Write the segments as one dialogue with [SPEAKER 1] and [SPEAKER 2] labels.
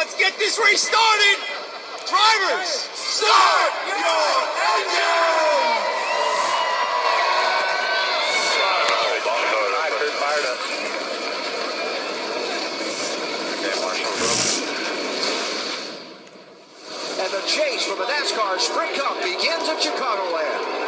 [SPEAKER 1] let's get this race started. Drivers, start your engine! Fired up.
[SPEAKER 2] And the chase for the Nascar Sprint Cup begins at Chicagoland.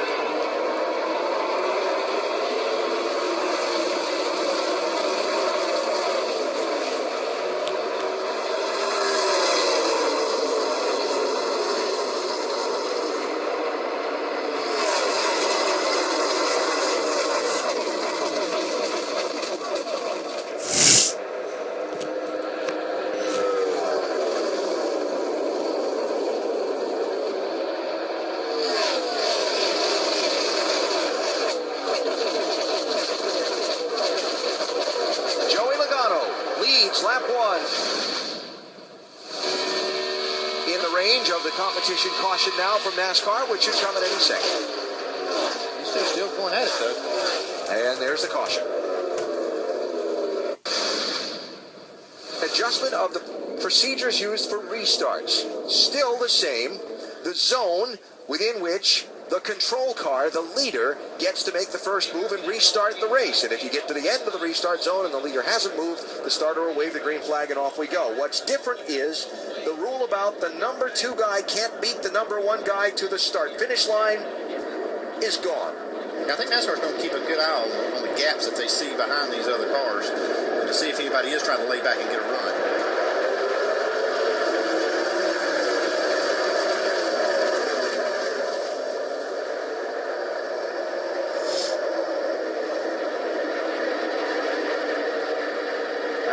[SPEAKER 2] Lap one. In the range of the competition caution now from NASCAR, which should come at any second.
[SPEAKER 3] He's still going at it, though.
[SPEAKER 2] And there's the caution. Adjustment of the procedures used for restarts. Still the same. The zone within which the control car, the leader, gets to make the first move and restart the race. And if you get to the end of the restart zone and the leader hasn't moved, the starter will wave the green flag and off we go. What's different is the rule about the number 2 guy can't beat the number 1 guy to the start-finish line is gone.
[SPEAKER 3] I think NASCAR's going to keep a good eye on the gaps that they see behind these other cars to see if anybody is trying to lay back and get a run.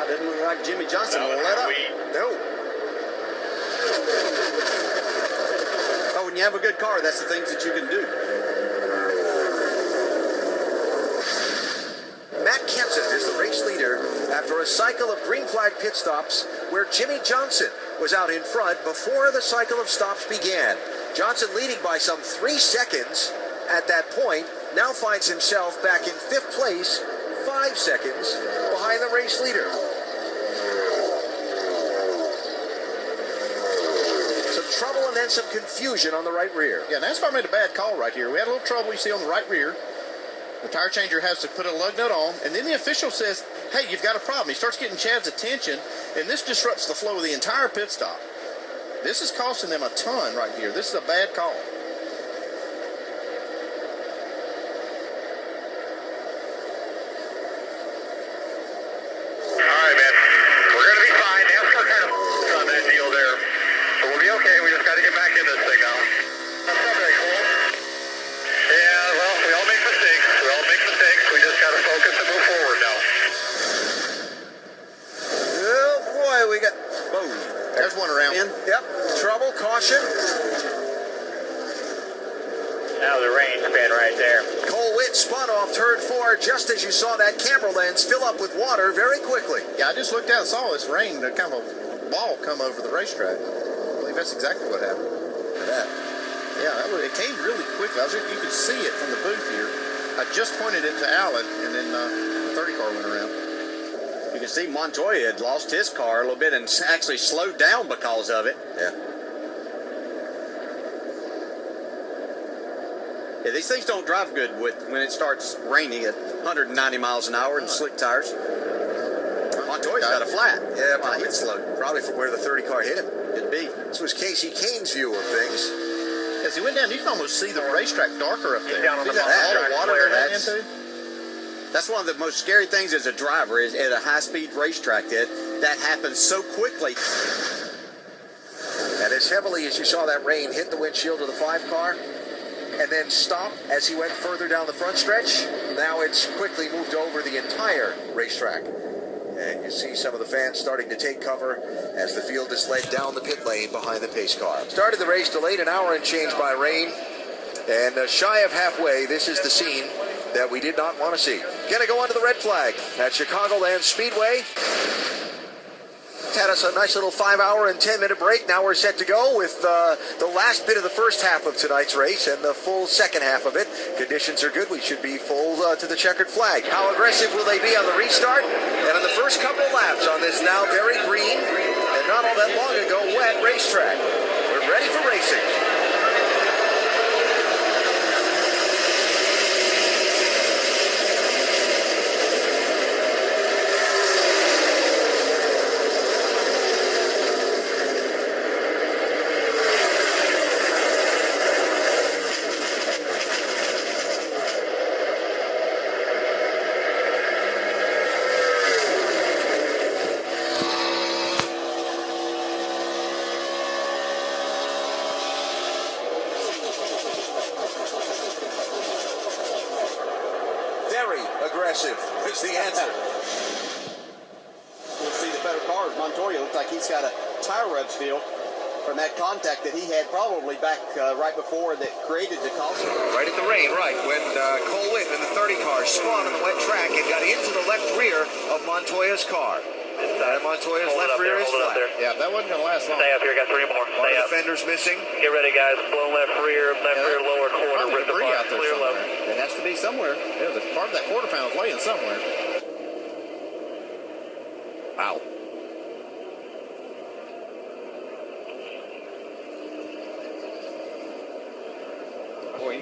[SPEAKER 2] Didn't look like Jimmy Johnson will let up. No. Oh, when you have a good car, that's the things that you can do. Matt Kenseth is the race leader after a cycle of green flag pit stops where Jimmy Johnson was out in front before the cycle of stops began. Johnson leading by some 3 seconds at that point, now finds himself back in 5th place, 5 seconds behind the race leader. Trouble and then some confusion on the right rear.
[SPEAKER 3] Yeah, NASCAR made a bad call right here. We had a little trouble, you see, on the right rear. The tire changer has to put a lug nut on, and then the official says, hey, you've got a problem. He starts getting Chad's attention, and this disrupts the flow of the entire pit stop. This is costing them a ton right here. This is a bad call. There's one around.
[SPEAKER 2] Yep. Trouble, caution.
[SPEAKER 4] Now the rain spin right there.
[SPEAKER 2] Cole Witt spun off turn 4 just as you saw that camera lens fill up with water very quickly.
[SPEAKER 3] Yeah, I just looked out and saw this rain, kind of a ball come over the racetrack. I believe that's exactly what happened.
[SPEAKER 2] Look at that.
[SPEAKER 3] Yeah, it came really quickly. You could see it from the booth here. I just pointed it to Allen, and then the 30 car went around.
[SPEAKER 5] You can see Montoya had lost his car a little bit and actually slowed down because of it.
[SPEAKER 2] Yeah.
[SPEAKER 5] Yeah, these things don't drive good when it starts raining at 190 miles an hour and slick tires. Montoya's got a flat.
[SPEAKER 2] Yeah,
[SPEAKER 5] probably it's slowed.
[SPEAKER 2] Probably from where the 30 car hit him.
[SPEAKER 5] Could be.
[SPEAKER 2] This was Casey Kane's view of things.
[SPEAKER 3] As he went down, you can almost see the racetrack darker up there.
[SPEAKER 4] Down on the
[SPEAKER 3] all the water they're down into.
[SPEAKER 5] That's one of the most scary things as a driver is at a high-speed racetrack that happens so quickly.
[SPEAKER 2] And as heavily as you saw that rain hit the windshield of the 5 car and then stop as he went further down the front stretch, now it's quickly moved over the entire racetrack. And you see some of the fans starting to take cover as the field is led down the pit lane behind the pace car. Started the race delayed an hour and change by rain. And shy of halfway, this is the scene that we did not want to see. Gonna go under the red flag at Chicagoland Speedway. Had us a nice little 5-hour and 10-minute break. Now we're set to go with the last bit of the first half of tonight's race and the full second half of it. Conditions are good. We should be full to the checkered flag. How aggressive will they be on the restart? And on the first couple of laps on this now very green not all that long ago, wet racetrack. We're ready for racing. Very aggressive is the answer.
[SPEAKER 5] We'll see the better cars. Montoya looks like he's got a tire rub still from that contact that he had probably back right before that created the caution.
[SPEAKER 2] Right at the rain, right, when Cole Witt in the 30 car spun on the wet track and got into the left rear of Montoya's car. And Montoya's left rear is flat.
[SPEAKER 3] Yeah, that wasn't going to last long.
[SPEAKER 4] Stay up here, got 3 more.
[SPEAKER 2] One
[SPEAKER 4] Stay up.
[SPEAKER 2] defender's missing.
[SPEAKER 4] Get ready, guys. Blow left rear lower quarter.
[SPEAKER 3] Probably
[SPEAKER 4] Rip the
[SPEAKER 3] debris
[SPEAKER 4] bar.
[SPEAKER 3] out there
[SPEAKER 4] Clear
[SPEAKER 3] somewhere.
[SPEAKER 4] left.
[SPEAKER 5] It has to be somewhere.
[SPEAKER 3] Yeah, the part of that quarter panel's laying somewhere. Wow.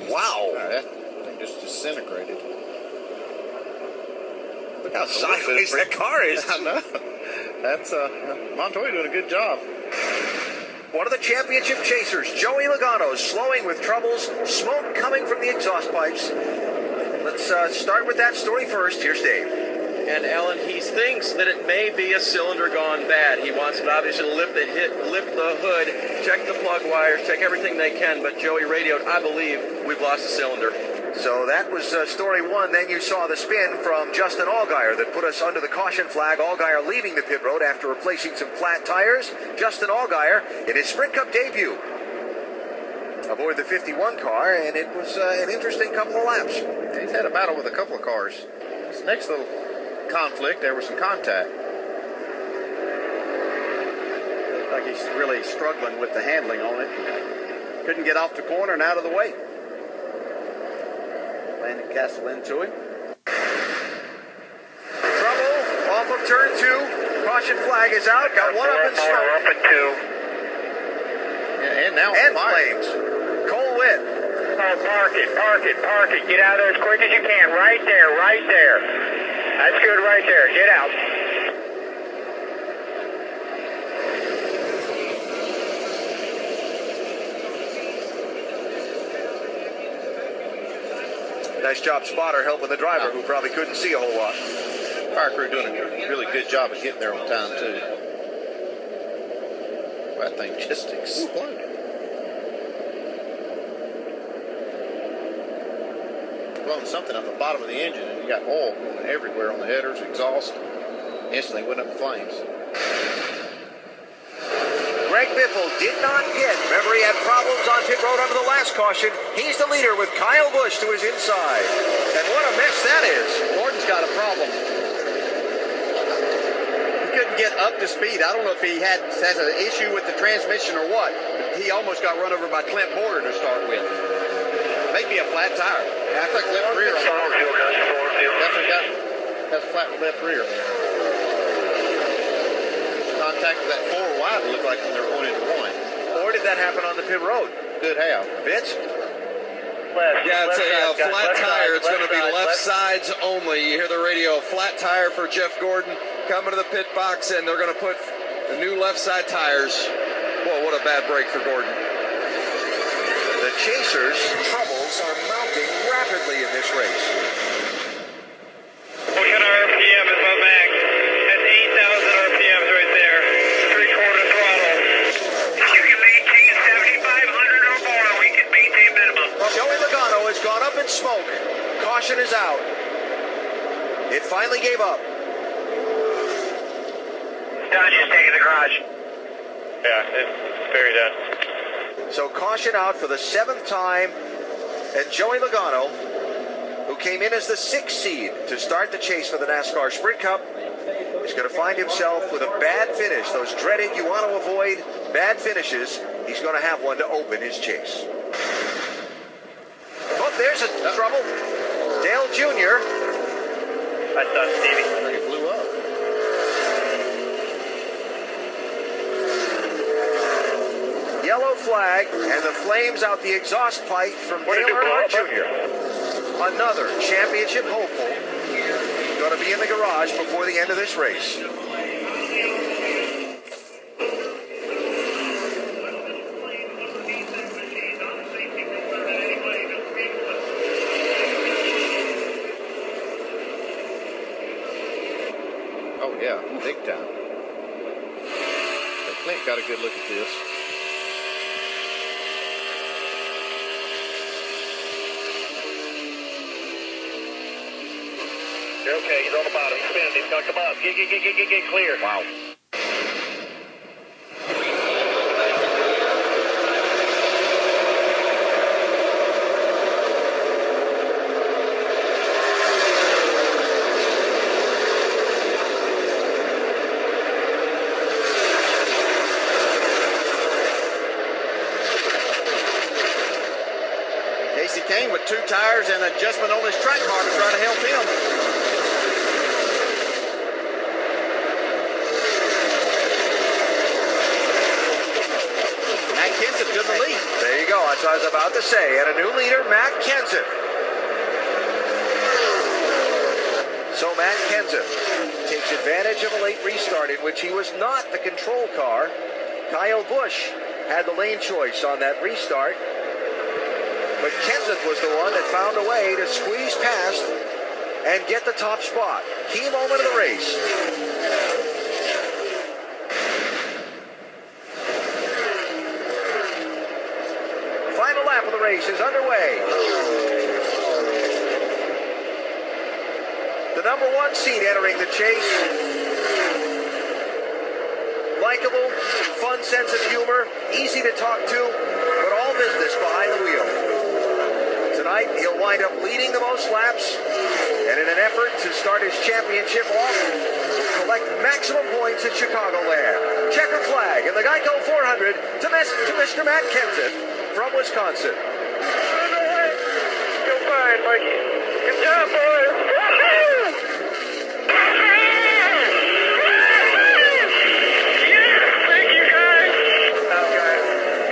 [SPEAKER 2] Wow.
[SPEAKER 3] That thing just disintegrated.
[SPEAKER 2] Look how sideways that car is.
[SPEAKER 3] I know. That's Montoya doing a good job.
[SPEAKER 2] One of the championship chasers, Joey Logano, slowing with troubles, smoke coming from the exhaust pipes. Let's start with that story first. Here's Dave.
[SPEAKER 6] And Ellen, he thinks that it may be a cylinder gone bad. He wants it obviously to lift the hood, check the plug wires, check everything they can. But Joey radioed, I believe we've lost a cylinder.
[SPEAKER 2] So that was story one. Then you saw the spin from Justin Allgaier that put us under the caution flag. Allgaier leaving the pit road after replacing some flat tires. Justin Allgaier in his Sprint Cup debut aboard the 51 car, and it was an interesting couple of laps.
[SPEAKER 3] He's had a battle with a couple of cars. This next little conflict, there was some contact.
[SPEAKER 5] Looks like he's really struggling with the handling on it. Couldn't get off the corner and out of the way. Landon Castle into him.
[SPEAKER 2] Trouble off of turn 2. Caution flag is out. Got one up in smoke.
[SPEAKER 4] Up at 2.
[SPEAKER 3] Yeah, and now
[SPEAKER 2] And
[SPEAKER 3] fire.
[SPEAKER 2] flames. Cole Witt.
[SPEAKER 4] Oh, park it. Get out of there as quick as you can. Right there. That's good right there. Get out.
[SPEAKER 2] Nice job, spotter, helping the driver who probably couldn't see a whole lot.
[SPEAKER 3] Fire crew doing a really good job of getting there on time, too. That thing just exploded. Blowing something up the bottom of the engine, and you got oil going everywhere on the headers, exhaust. Instantly went up in flames.
[SPEAKER 2] Greg Biffle did not get. Remember, he had problems on pit road under the last caution. He's the leader with Kyle Busch to his inside. And what a mess that is.
[SPEAKER 5] Gordon's got a problem. He couldn't get up to speed. I don't know if he has an issue with the transmission or what. But he almost got run over by Clint Border to start with. Maybe a flat tire.
[SPEAKER 3] I think left rear. Definitely has a flat left rear. Contact with that 4 wide looked like when they were going into 1.
[SPEAKER 2] Or did that happen on the pit road?
[SPEAKER 3] Could have.
[SPEAKER 2] Vince?
[SPEAKER 1] Yeah, it's a flat tire. It's going to be left sides only. You hear the radio, flat tire for Jeff Gordon coming to the pit box, and they're going to put the new left side tires. Boy, what a bad break for Gordon.
[SPEAKER 2] The chasers' troubles are mounting rapidly in this race.
[SPEAKER 4] Pushing RPM is my max. That's 8,000 RPMs right there. 3/4 throttle. You can maintain 7,500 or more. We can maintain minimum.
[SPEAKER 2] Joey Logano has gone up in smoke. Caution is out. It finally gave up.
[SPEAKER 4] Done. Just taking the garage. Yeah, it's very done.
[SPEAKER 2] So caution out for the 7th time. And Joey Logano, who came in as the 6th seed to start the chase for the NASCAR Sprint Cup, is going to find himself with a bad finish. Those dreaded, you want to avoid bad finishes. He's going to have one to open his chase. Oh, there's a trouble. Dale Jr.
[SPEAKER 4] That's done, Stevie.
[SPEAKER 3] I think it blew up.
[SPEAKER 2] flag, and the flames out the exhaust pipe from Dale Earnhardt Jr. Another championship hopeful going to be in the garage before the end of this race.
[SPEAKER 7] Oh, yeah, big time. But Clint got a good look at this.
[SPEAKER 4] Okay, he's on the bottom. He's spinning. He's going to come up. Get clear.
[SPEAKER 2] Wow.
[SPEAKER 5] Casey Kane with 2 tires and adjustment on his track car to try to help him. Matt Kenseth to the lead.
[SPEAKER 2] There you go. That's what I was about to say. And a new leader, Matt Kenseth. So Matt Kenseth takes advantage of a late restart in which he was not the control car. Kyle Busch had the lane choice on that restart. But Kenseth was the one that found a way to squeeze past and get the top spot. Key moment of the race. Final lap of the race is underway. The number 1 seed entering the chase. Likeable, fun sense of humor, easy to talk to, but all business behind the wheel. Tonight, he'll wind up leading the most laps, and in an effort to start his championship off, will collect maximum points at Chicagoland. Checkered flag in the Geico 400 to Mr. Matt Kenseth from Wisconsin.
[SPEAKER 4] You're fine, Mikey. Good job, boys. Thank you, guys.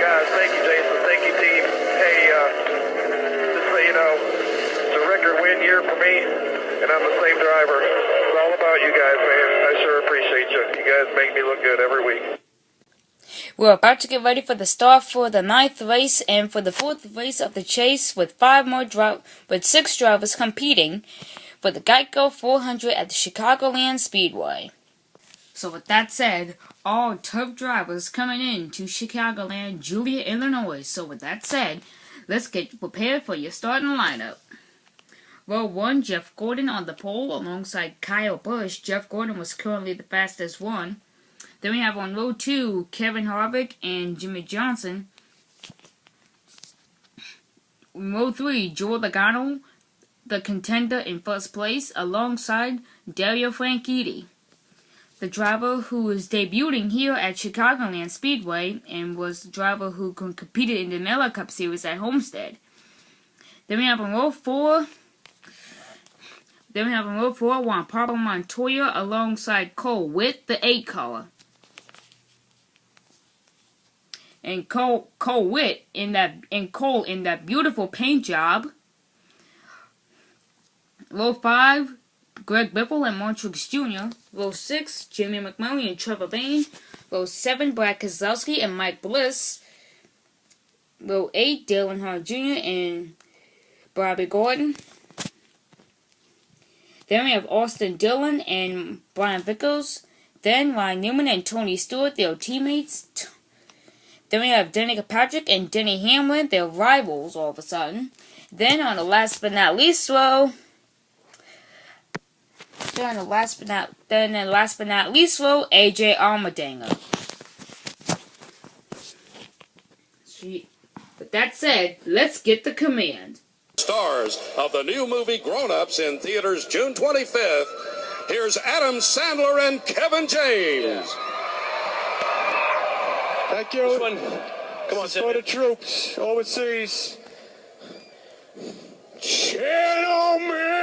[SPEAKER 4] Guys, thank you, Jason. Thank you, team. Hey, just so you know, it's a record win year for me, and I'm the same driver. It's all about you guys, man. I sure appreciate you. You guys make me look good every week.
[SPEAKER 8] We're about to get ready for the start for the 9th race and for the 4th race of the chase with 6 drivers competing for the Geico 400 at the Chicagoland Speedway. So with that said, all top drivers coming in to Chicagoland, Joliet, Illinois. So with that said, let's get prepared for your starting lineup. Row 1, Jeff Gordon on the pole alongside Kyle Busch. Jeff Gordon was currently the fastest one. Then we have on row 2, Kevin Harvick and Jimmy Johnson. In row 3, Joe Logano, the contender in first place, alongside Dario Franchitti, the driver who is debuting here at Chicagoland Speedway and was the driver who competed in the Miller Cup Series at Homestead. Then we have on row 4, Juan Pablo Montoya alongside Cole Witt, the 8 car. And Cole Witt in that beautiful paint job. Row 5, Greg Biffle and Montreux Jr. Row 6, Jimmy McMurray and Trevor Bayne. Row 7, Brad Keselowski and Mike Bliss. Row 8, Dale Earnhardt Jr. and Bobby Gordon. Then we have Austin Dillon and Brian Vickers. Then Ryan Newman and Tony Stewart, their teammates. Then we have Denny Kirkpatrick and Denny Hamlin, their rivals all of a sudden. Then on the last but not least row, AJ Allmendinger. With that said, let's get the command.
[SPEAKER 9] Stars of the new movie Grown Ups in theaters June 25th. Here's Adam Sandler and Kevin James.
[SPEAKER 10] Thank you. This one. Come on, for the troops overseas. Gentlemen.